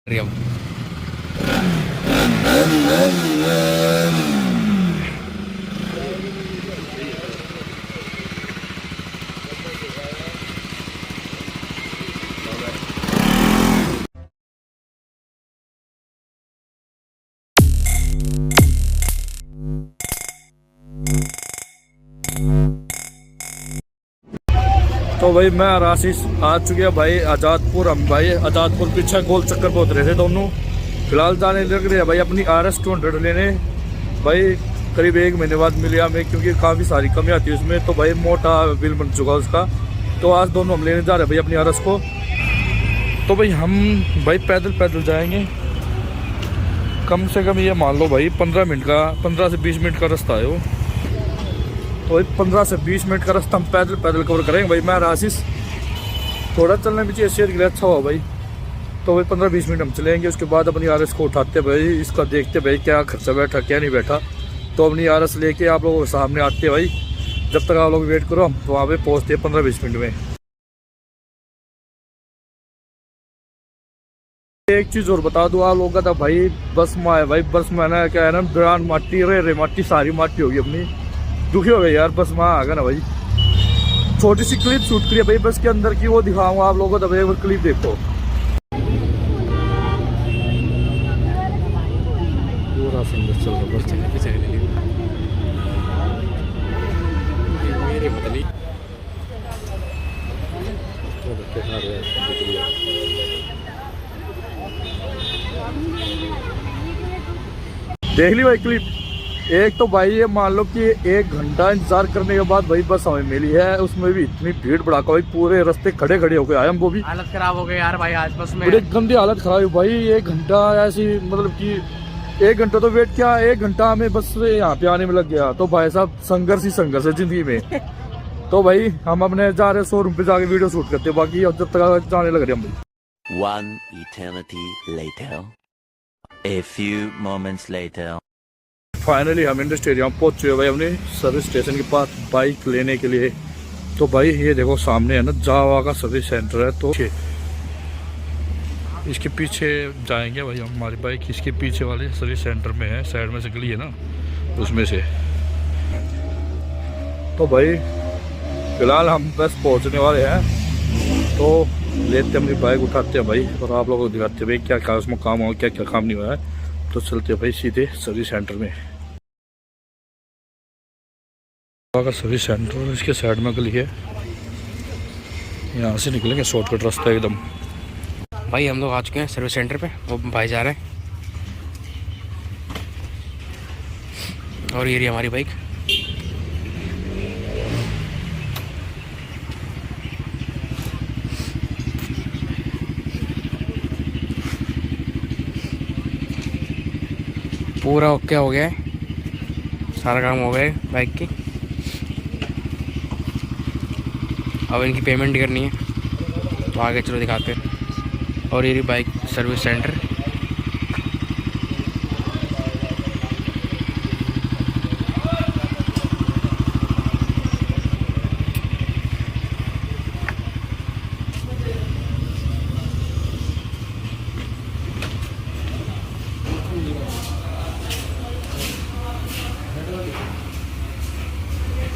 रियम तो भाई मैं और आशीष आ चुके हैं भाई आज़ादपुर। हम भाई आज़ादपुर पीछे गोल चक्कर पे उतरे थे दोनों। फिलहाल जाने लग रहे हैं भाई अपनी RS 200 लेने। भाई करीब 1 महीने बाद मिली हमें, क्योंकि काफ़ी सारी कमियां थी उसमें। तो भाई मोटा बिल बन चुका उसका। तो आज दोनों हम लेने जा रहे हैं भाई अपनी RS को। तो भाई हम भाई पैदल पैदल जाएंगे। कम से कम ये मान लो भाई 15 से 20 मिनट का रास्ता है वो। तो 15 से 20 मिनट का रास्ता हम पैदल पैदल कवर करेंगे भाई। मैं आशीष थोड़ा चलने भी चाहिए, सेहत के लिए अच्छा हुआ भाई। तो भाई 15-20 मिनट हम चलेंगे, उसके बाद अपनी RS को उठाते भाई, इसका देखते भाई क्या खर्चा बैठा क्या नहीं बैठा। तो अपनी RS लेके आप लोगों के सामने आते भाई। जब तक आप लोग वेट करो, हम वहाँ पे पहुँचते हैं 15-20 मिनट में। एक चीज़ और बता दूँ आप लोगों का, था भाई बस में है भाई। बस में ना क्या है ना, बिरान माटी रे माटी सारी माटी होगी अपनी। दुखी हो गए यार, बस में आ गया ना भाई। छोटी सी क्लिप शूट करी है भाई बस के अंदर की, वो दिखाऊंगा आप लोगों को। तो भाई क्लिप देखो, पूरा सुंदर चल रहा बस। देख ली भाई क्लिप। एक तो भाई ये मान लो कि 1 घंटा इंतजार करने के बाद भाई बस हमें मिली है। उसमें भी इतनी भीड़ भड़ाका भाई, पूरे रास्ते खड़े खड़े होके आए हम। वो भी हालत खराब हो गई यार भाई आज बस में। बड़ी गंदी हालत खराब हुई भाई। 1 घंटा ऐसी, मतलब कि 1 घंटा तो वेट किया, 1 घंटा हमें बस से यहाँ पे आने में लग गया। तो भाई साहब संघर्ष ही संघर्ष है जिंदगी में। तो भाई हम अपने जा रहे शोरूम पे जाके वीडियो शूट करते बाकी, और जब तक जाने लग रहे हम भाई। One eternity later. A few moments later. Finally हम इंडस्ट्री एरिया में पहुंच चुके हैं भाई, अपने सर्विस स्टेशन के पास बाइक लेने के लिए। तो भाई ये देखो सामने है ना जावा का सर्विस सेंटर है। तो इसके पीछे जाएंगे भाई हम। हमारी बाइक इसके पीछे वाले सर्विस सेंटर में है, साइड में से गली है ना उसमें से। तो भाई फिलहाल हम बस पहुंचने वाले हैं। तो लेते अपनी बाइक उठाते हैं भाई, और आप लोगों को दिखाते हैं भाई क्या क्या उसमें काम हुआ, क्या क्या काम नहीं हुआ है। तो चलते हैं भाई सीधे सर्विस सेंटर में। का सर्विस सेंटर और इसके साइड में गली है, यहाँ से निकलेंगे शॉर्टकट रास्ता एकदम। भाई हम लोग आ चुके हैं सर्विस सेंटर पे, वो भाई जा रहे हैं। और ये रही हमारी बाइक। पूरा ओके हो गया है, सारा काम हो गया है बाइक की। अब इनकी पेमेंट करनी है, तो आगे चलो दिखाते हैं। और ये बाइक सर्विस सेंटर।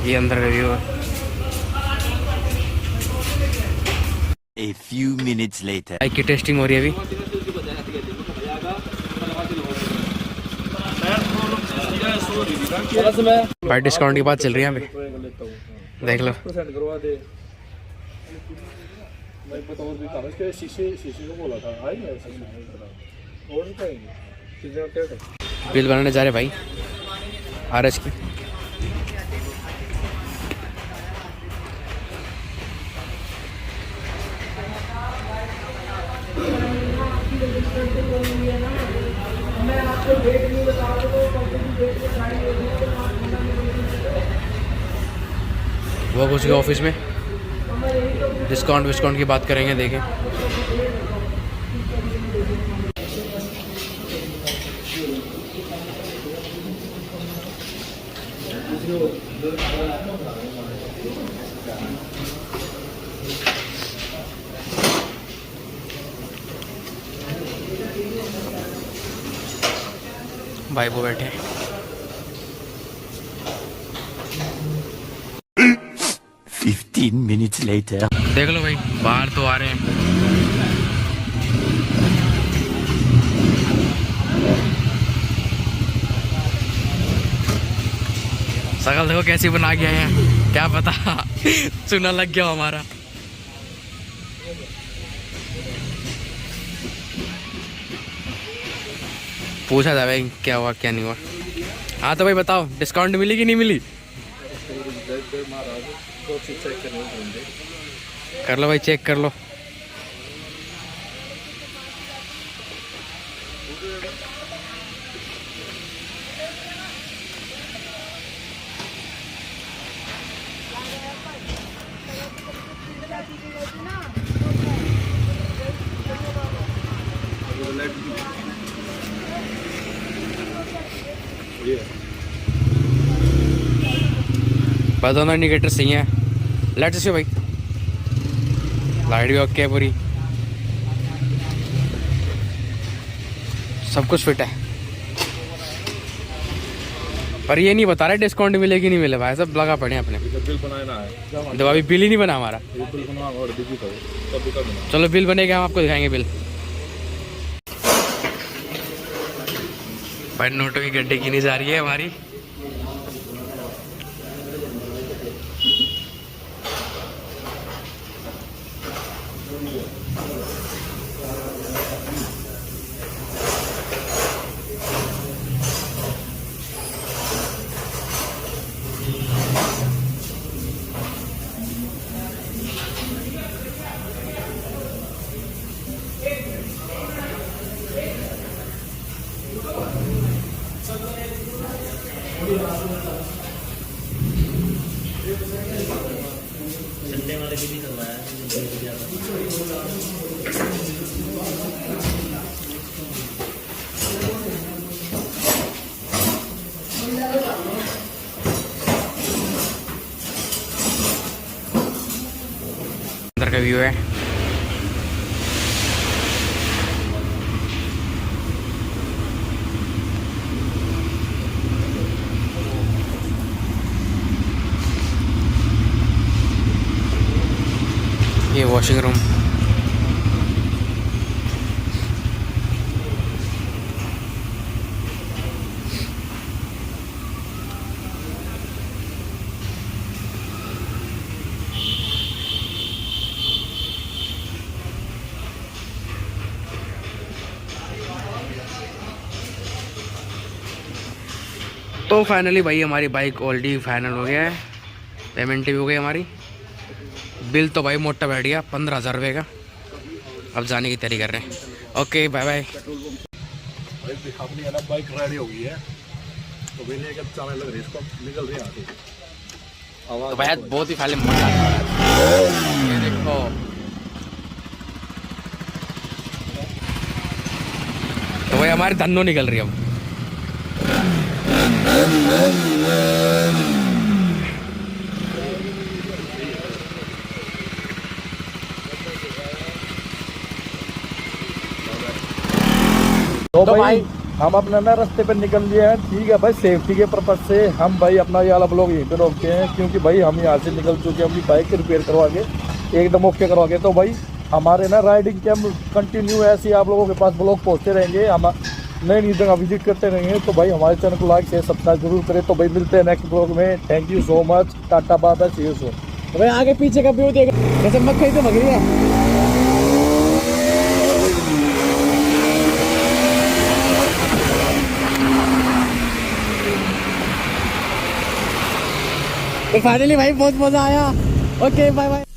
ये अंदर रिव्यू है। A few minutes later. Bike की टेस्टिंग हो रही है अभी। भाई डिस्काउंट की बात चल रही है अभी, देख लो। बिल बनाने जा रहे भाई RS की। वो घुस गए ऑफिस में, डिस्काउंट की बात करेंगे, देखें। भाई वो बैठे। 15 minutes later. देख लो भाई बाहर तो आ रहे हैं। शकल देखो कैसी बना के आए हैं, क्या पता चूना लग गया हमारा। पूछा था भाई क्या हुआ क्या नहीं हुआ। हाँ तो भाई बताओ डिस्काउंट मिली कि नहीं मिली? कर लो भाई चेक कर लो। बस दोनों इंडिकेटर सही है। लाइट से भाई लाइट भी ओके है पूरी, सब कुछ फिट है। पर ये नहीं बता रहे डिस्काउंट मिले कि नहीं मिले भाई, सब लगा पड़े अपने। बिल बनाना है तो अभी बिल ही नहीं बना हमारा। बिल बनवा और बिल करो तब करना। चलो बिल बनेगा हम आपको दिखाएंगे बिल। भाई नोटों की गड्ढे गिनी जा रही है हमारी। अंदर का व्यू है। ये वॉशिंग रूम। तो फाइनली भाई हमारी बाइक ऑलरेडी फाइनल हो गया है, पेमेंट भी हो गई हमारी। बिल तो भाई मोटा बैठ गया 15,000 रुपये का। अब जाने की तैयारी कर रहे हैं। Okay bye bye. अपनी है ना बाइक रेडी हो गई है तो भी लेकर चलने लग रही है, इसको निकल रही है आगे। तो भाई बहुत ही फाले मजा आ रहा है। ये देखो तो भाई हमारी धन्नो निकल रही है अब। तो भाई हम अपना ना रास्ते पे निकल लिए हैं। ठीक है भाई, सेफ्टी के पर्पज से हम भाई अपना ये वाला ब्लॉग यहीं पे रोकते हैं, क्योंकि भाई हम यहाँ से निकल चुके हैं अपनी बाइक रिपेयर करवा के एकदम ओके करवा के। तो भाई हमारे ना राइडिंग के हम कंटिन्यू ऐसे आप लोगों के पास ब्लॉग पहुँचते रहेंगे, हम नई नई जगह विजिट करते रहेंगे। तो भाई हमारे चैनल को लाइक शेयर सब्सक्राइब जरूर करें। तो भाई मिलते हैं नेक्स्ट ब्लॉग में। Thank you so much, tata bye bye, see you soon. तो भाई आगे पीछे का व्यू देखो, जैसे मक्खी से भग रही है। तो फाइनली भाई बहुत मजा आया। Okay bye bye.